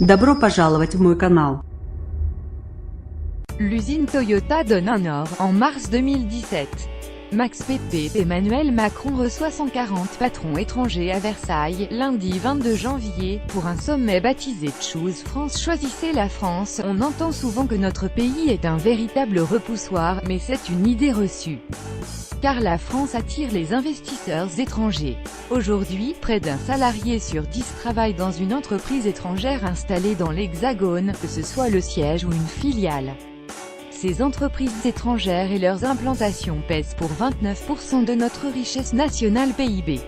Добро пожаловать в мой канал. L'usine Toyota donne un or, en mars 2017. Max Pepe, Emmanuel Macron reçoit 140 patrons étrangers à Versailles, lundi 22 janvier, pour un sommet baptisé Choose France. Choisissez la France. On entend souvent que notre pays est un véritable repoussoir, mais c'est une idée reçue. Car la France attire les investisseurs étrangers. Aujourd'hui, près d'un salarié sur 10 travaille dans une entreprise étrangère installée dans l'Hexagone, que ce soit le siège ou une filiale. Ces entreprises étrangères et leurs implantations pèsent pour 29% de notre richesse nationale PIB.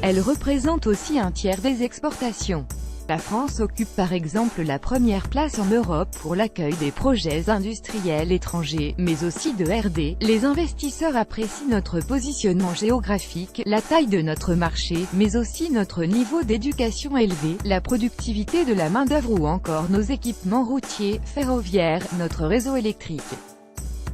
Elles représentent aussi un tiers des exportations. La France occupe par exemple la première place en Europe pour l'accueil des projets industriels étrangers, mais aussi de R&D. Les investisseurs apprécient notre positionnement géographique, la taille de notre marché, mais aussi notre niveau d'éducation élevé, la productivité de la main-d'œuvre ou encore nos équipements routiers, ferroviaires, notre réseau électrique.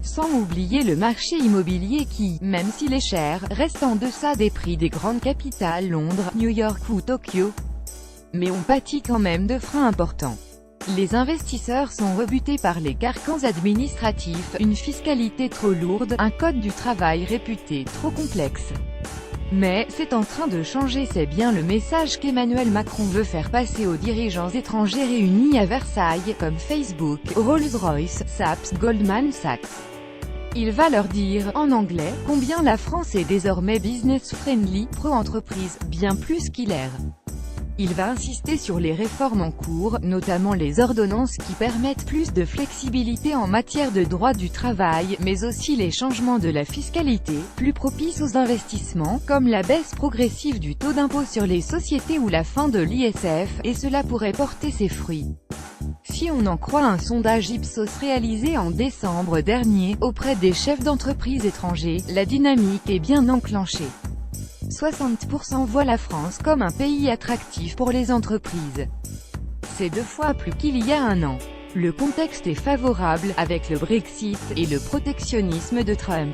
Sans oublier le marché immobilier qui, même s'il est cher, reste en deçà des prix des grandes capitales Londres, New York ou Tokyo. Mais on pâtit quand même de freins importants. Les investisseurs sont rebutés par les carcans administratifs, une fiscalité trop lourde, un code du travail réputé trop complexe. Mais, c'est en train de changer, c'est bien le message qu'Emmanuel Macron veut faire passer aux dirigeants étrangers réunis à Versailles, comme Facebook, Rolls-Royce, SAP, Goldman Sachs. Il va leur dire, en anglais, combien la France est désormais business-friendly, pro-entreprise, bien plus qu'il est. Il va insister sur les réformes en cours, notamment les ordonnances qui permettent plus de flexibilité en matière de droit du travail, mais aussi les changements de la fiscalité, plus propices aux investissements, comme la baisse progressive du taux d'impôt sur les sociétés ou la fin de l'ISF, et cela pourrait porter ses fruits. Si on en croit un sondage Ipsos réalisé en décembre dernier, auprès des chefs d'entreprise étrangers, la dynamique est bien enclenchée. 60% voient la France comme un pays attractif pour les entreprises. C'est 2 fois plus qu'il y a un an. Le contexte est favorable, avec le Brexit, et le protectionnisme de Trump.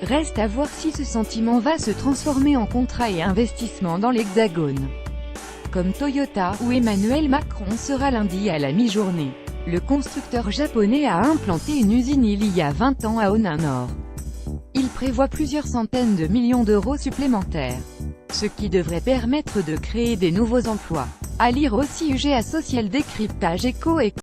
Reste à voir si ce sentiment va se transformer en contrats et investissements dans l'Hexagone. Comme Toyota, où Emmanuel Macron sera lundi à la mi-journée. Le constructeur japonais a implanté une usine il y a 20 ans à Honan Nord. Il prévoit plusieurs centaines de millions d'euros supplémentaires, ce qui devrait permettre de créer des nouveaux emplois. À lire aussi UGA Social Décryptage Éco et